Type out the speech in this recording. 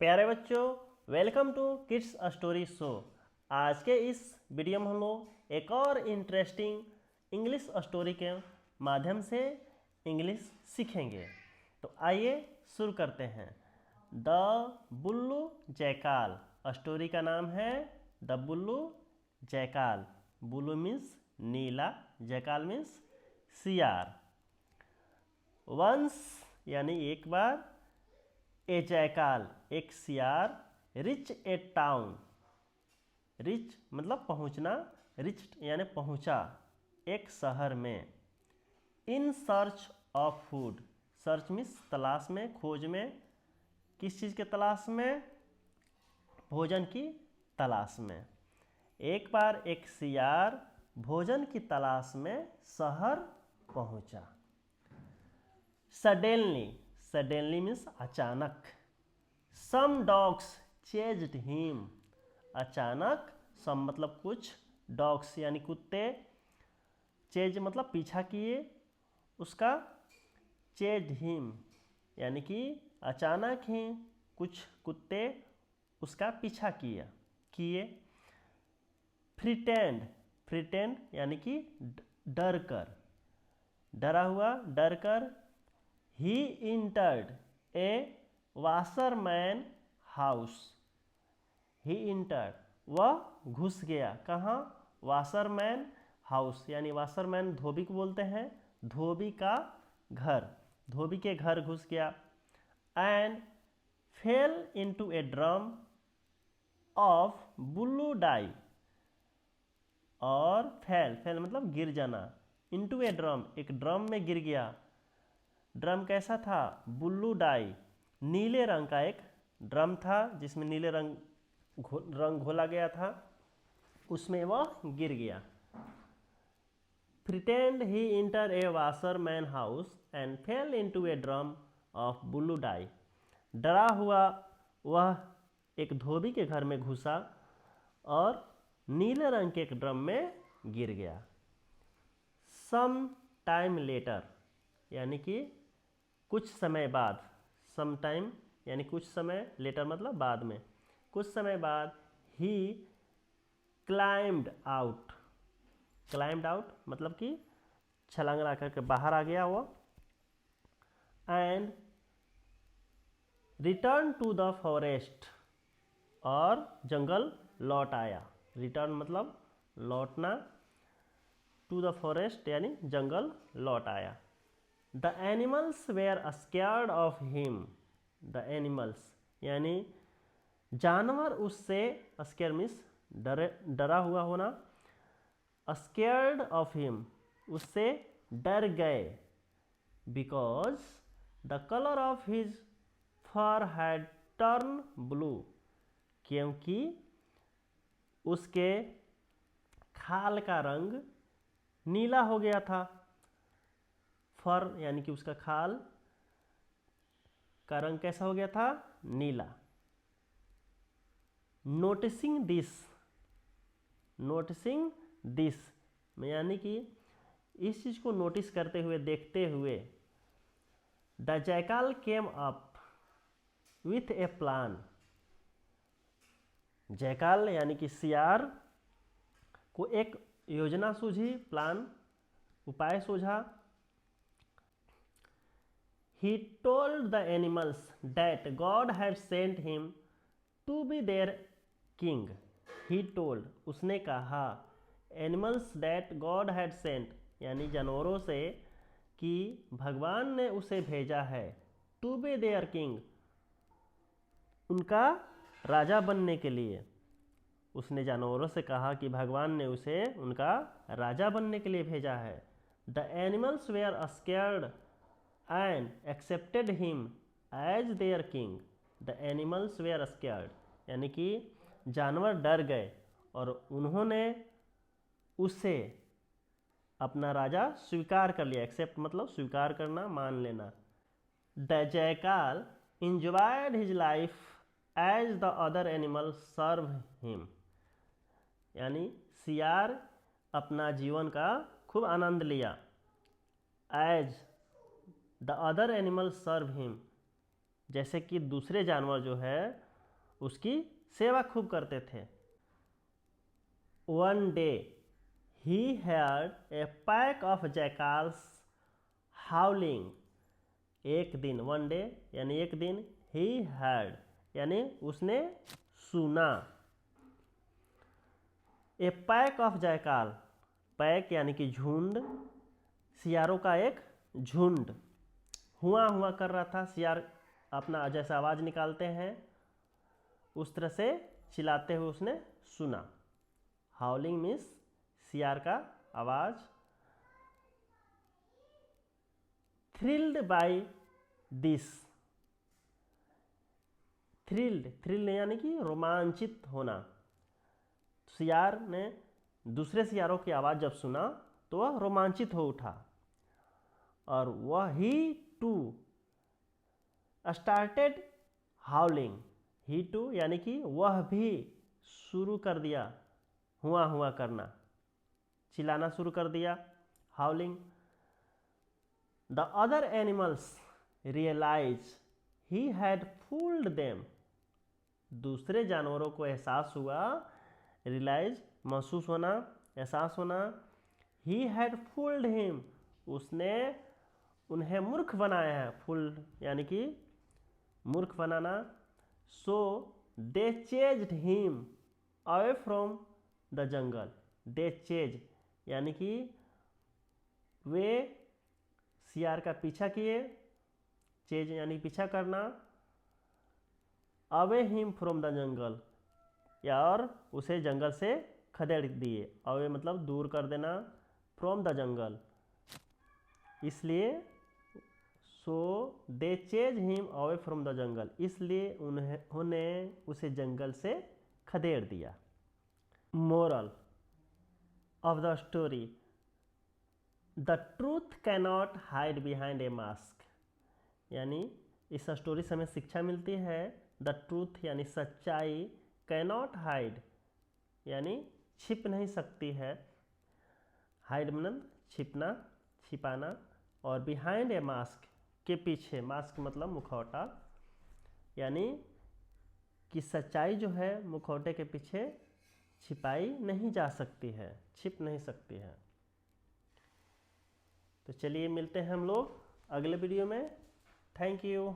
प्यारे बच्चों, welcome to kids story show. आज के इस वीडियो में हम लोग एक और इंटरेस्टिंग इंग्लिश स्टोरी के माध्यम से इंग्लिश सीखेंगे। तो आइए शुरू करते हैं। The blue jackal. स्टोरी का नाम है the blue jackal. Blue means Neela, jackal means सियार। वंस यानी एक बार, ए जैकाल एक सियार, रिच ए टाउन, रिच मतलब पहुंचना, रिच यानी पहुंचा एक शहर में। In search of food, search means तलाश में, खोज में। किस चीज़ के तलाश में? भोजन की तलाश में। एक बार एक सियार भोजन की तलाश में शहर पहुंचा। सडेनली, सडेनली मीन्स अचानक। सम डॉग्स चेज्ड हिम, अचानक। सम मतलब कुछ, डॉग्स यानी कुत्ते, चेज मतलब पीछा किए उसका, चेज्ड हिम यानी कि अचानक ही कुछ कुत्ते उसका पीछा किए। फ्रिटेंड, फ्रिटेंड यानी कि डर कर, डरा हुआ, डर कर। ही इंटर्ड ए वाशरमैन हाउस, ही इंटर्ड वह घुस गया, कहाँ? वाशरमैन हाउस यानी वाशरमैन धोबी को बोलते हैं, धोबी का घर, धोबी के घर घुस गया। And fell into a drum of blue dye, और फेल, फेल मतलब गिर जाना, इनटू ए ड्रम एक ड्रम में गिर गया। ड्रम कैसा था? बुल्लू डाई, नीले रंग का एक ड्रम था जिसमें नीले रंग घोला गया था, उसमें वह गिर गया। Pretend he enter a washerman house and fell into a drum of blue dye, डरा हुआ वह एक धोबी के घर में घुसा और नीले रंग के एक ड्रम में गिर गया। सम टाइम लेटर यानी कि कुछ समय बाद, सम टाइम यानी कुछ समय, लेटर मतलब बाद में, कुछ समय बाद। He climbed out, climbed out मतलब कि छलांग लगा करके बाहर आ गया वो। And return to the forest, और जंगल लौट आया। रिटर्न मतलब लौटना, टू द फॉरेस्ट यानी जंगल लौट आया। The animals were scared of him, the animals यानी जानवर उससे, स्कैर मीन्स डरा हुआ होना, स्कैर्ड ऑफ हिम उससे डर गए। Because the colour of his fur had turn blue, क्योंकि उसके खाल का रंग नीला हो गया था। फर यानी कि उसका खाल का रंग कैसा हो गया था? नीला। नोटिसिंग दिस, नोटिसिंग दिस यानी कि इस चीज को नोटिस करते हुए, देखते हुए, the jackal came up with A plan, jackal यानी कि सियार को एक योजना सूझी, प्लान उपाय सूझा। He told the animals that God had sent him to be their king. He told, उसने कहा, animals that God had sent यानी जानवरों से, कि भगवान ने उसे भेजा है, to be their king उनका राजा बनने के लिए। उसने जानवरों से कहा कि भगवान ने उसे उनका राजा बनने के लिए भेजा है। The animals were scared and accepted him as their king. The animals were scared यानी कि जानवर डर गए और उन्होंने उसे अपना राजा स्वीकार कर लिया। एक्सेप्ट मतलब स्वीकार करना, मान लेना। The jackal enjoyed his life as the other animals served him यानी सियार अपना जीवन का खूब आनंद लिया। As the other animal serve him जैसे कि दूसरे जानवर जो है उसकी सेवा खूब करते थे। One day he had a pack of jackals howling. एक दिन, वन डे यानी एक दिन, ही हैड यानी उसने सुना, ए पैक ऑफ जैकाल, पैक यानी कि झुंड, सियारों का एक झुंड हुआ कर रहा था। सियार अपना जैसा आवाज़ निकालते हैं उस तरह से चिल्लाते हुए उसने सुना। हाउलिंग मीन्स सियार का आवाज़। थ्रिल्ड बाय दिस, थ्रिल्ड यानी कि रोमांचित होना। सियार ने दूसरे सियारों की आवाज़ जब सुना तो वह रोमांचित हो उठा, और वह he too started howling. He too यानी कि वह भी शुरू कर दिया हुआ करना, चिल्लाना शुरू कर दिया, howling. The other animals realise he had fooled them. दूसरे जानवरों को एहसास हुआ, रियलाइज महसूस होना, एहसास होना, ही हैड फूल्ड हिम उसने उन्हें मूर्ख बनाया है। फूल्ड यानी कि मूर्ख बनाना। So they chased him away from the jungle. They chase यानी कि वे सियार का पीछा किए, चेज यानी पीछा करना, अवे हिम फ्रॉम द जंगल या और उसे जंगल से खदेड़ दिए। अवे मतलब दूर कर देना, फ्रॉम द जंगल, इसलिए so they chase him away from the jungle, इसलिए उन्होंने उसे जंगल से खदेड़ दिया। Moral of the story, the truth cannot hide behind a mask. यानी इस स्टोरी से हमें शिक्षा मिलती है, द ट्रूथ यानी सच्चाई, कैनॉट हाइड यानी छिप नहीं सकती है, हाइड मतलब छिपना, छिपाना, और बिहाइंड ए मास्क के पीछे, मास्क मतलब मुखौटा, यानी कि सच्चाई जो है मुखौटे के पीछे छिपाई नहीं जा सकती है, छिप नहीं सकती है। तो चलिए मिलते हैं हम लोग अगले वीडियो में। Thank you.